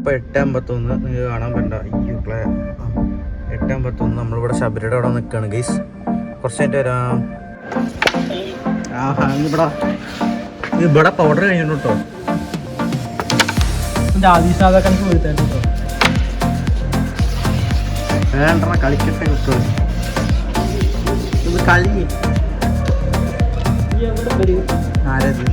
ഇപ്പോൾ 8:51 നിങ്ങൾക്ക് കാണാൻ പറ്റണ്ട. അയ്യോ 8:51 നമ്മളിവിടെ ശബരിയുടെ അവിടെ നിൽക്കുകയാണ് ഗൈസ്. കുറച്ചായിട്ട് വരാം. ഇവിടെ പൗഡർ കഴിഞ്ഞു കേട്ടോ. വേണ്ട കളിക്കട്ടെ കിട്ടും. ഇത് കളി ആരത്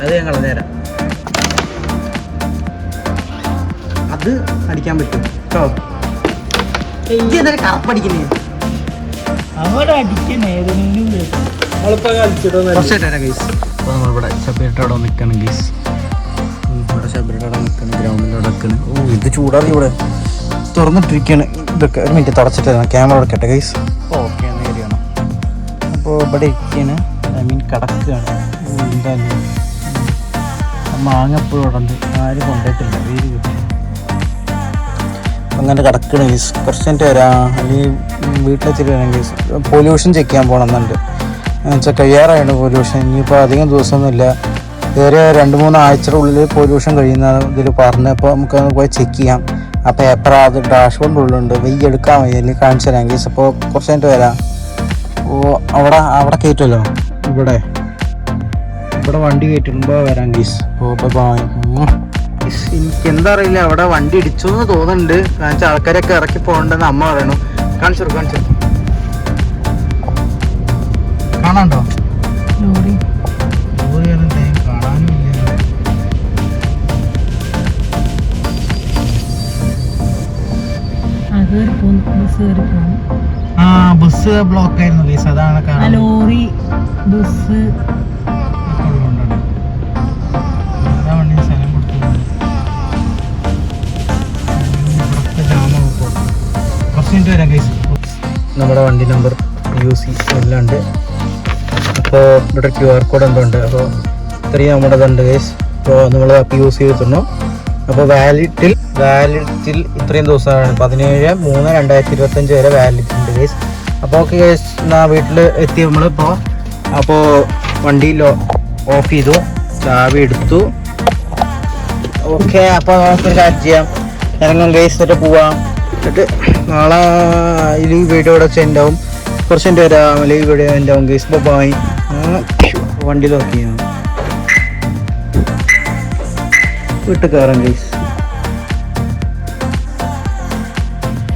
അത് ഞങ്ങൾ നേരം അത് അടിക്കാൻ പറ്റും കേട്ടോ. കറപ്പടിക്കുന്നേ നമ്മളിവിടെ ശബരിയുടെ അവിടെ നിൽക്കണം ഗീസ്. ഇവിടെ ശബരിയുടെ അവിടെ നിൽക്കണം, ഗ്രൗണ്ടിൻ്റെ അവിടെ നിൽക്കണം. ഓ ഇത് ചൂടാണ് ഇവിടെ തുറന്നിട്ടിരിക്കുകയാണ്. ഇതൊക്കെ ഒരു മിനിറ്റ് തുടച്ചിട്ട് ക്യാമറ എടുക്കട്ടെ ഗൈസ്. ഓക്കെ എന്ന് കയറിയാണ്. അപ്പോൾ ഇവിടെ ഇരിക്കുകയാണ്, ഐ മീൻ കിടക്കുകയാണ്. എന്തായാലും മാങ്ങപ്പോഴും ഇവിടെ ഉണ്ട്, ആരും കൊണ്ടുപോയിട്ടില്ല. വീട് അങ്ങനെ കിടക്കണ ഗൈസ്. കുറച്ച് കഴിഞ്ഞിട്ട് വരാം, അല്ലെങ്കിൽ വീട്ടിലെത്തിയിട്ട് വരാം ഗൈസ്. പൊല്യൂഷൻ ചെക്ക് ചെയ്യാൻ പോകണമെന്നുണ്ട്. എന്നുവെച്ചാൽ കഴിയാറായാണ് പൊല്യൂഷൻ. ഇനിയിപ്പോൾ അധികം ദിവസമൊന്നുമില്ല, വേറെ 2-3 ആഴ്ചയുടെ ഉള്ളിൽ പൊല്യൂഷൻ കഴിയുന്ന ഇതിൽ പറഞ്ഞ്. അപ്പോൾ നമുക്ക് പോയി ചെക്ക് ചെയ്യാം. ആ പേപ്പർ അത് ഡാഷ്ബോർഡിൻ്റെ ഉള്ളിലുണ്ട്, വെയ്യ് എടുക്കാൻ വയ്യ, അല്ലെങ്കിൽ കാണിച്ചു തരാം ഗൈസ്. അപ്പോൾ കുറച്ച് കഴിഞ്ഞിട്ട് വരാം. ഓ അവിടെ കയറ്റുമല്ലോ, ഇവിടെ വണ്ടി കയറ്റുമ്പോൾ വരാം ഗീസ്. എനിക്ക് എന്താ അറിയില്ല, അവിടെ വണ്ടി ഇടിച്ചു എന്ന് തോന്നുന്നുണ്ട്. കാണിച്ച ആൾക്കാരൊക്കെ ഇറക്കി പോകണ്ടെന്ന് അമ്മ പറയണു. കാണിച്ചു കാണാണ്ടോ ലോറി കാണാനും ഇല്ല. ബസ് ബ്ലോക്ക് ആയിരുന്നു ഗൈസ്. അതാണ് ലോറി ബസ് നമ്മുടെ വണ്ടി നമ്പർ UC എല്ലാം ഉണ്ട്. അപ്പോൾ ഇവിടെ QR കോഡ് എന്തോ ഉണ്ട്. അപ്പോൾ ഇത്രയും നമ്മുടെ ഇതുണ്ട് ഗൈസ്. അപ്പോൾ നമ്മൾ യൂസ് ചെയ്തിട്ടുണ്ടോ. അപ്പോൾ വാലിഡിറ്റിൽ ഇത്രയും ദിവസമാണ് 17/3/2025 വരെ വാലിഡിറ്റി ഉണ്ട് ഗൈസ്. അപ്പോൾ ഓക്കെ ഗൈസ്, എന്നാൽ വീട്ടിൽ എത്തി നമ്മളിപ്പോൾ. അപ്പോൾ വണ്ടിയിൽ ഓഫ് ചെയ്തു, ചാവി എടുത്തു. ഓക്കെ, അപ്പോൾ നമുക്കൊരു കാര്യം ചെയ്യാം, ഇറങ്ങാം ഗൈസ്. എന്നിട്ട് പോവാം. എന്നിട്ട് നാളെ ഈ വീഡിയോ ഇവിടെ വെച്ച് ഉണ്ടാവും. കുറച്ച് എൻ്റെ വരാം, അല്ലെങ്കിൽ ഈ വീഡിയോ ഉണ്ടാവും ഗൈസ്. ഇപ്പോൾ പോയി വണ്ടിയിൽ നോക്കി വീട്ടിൽ കയറാം ഗൈസ്.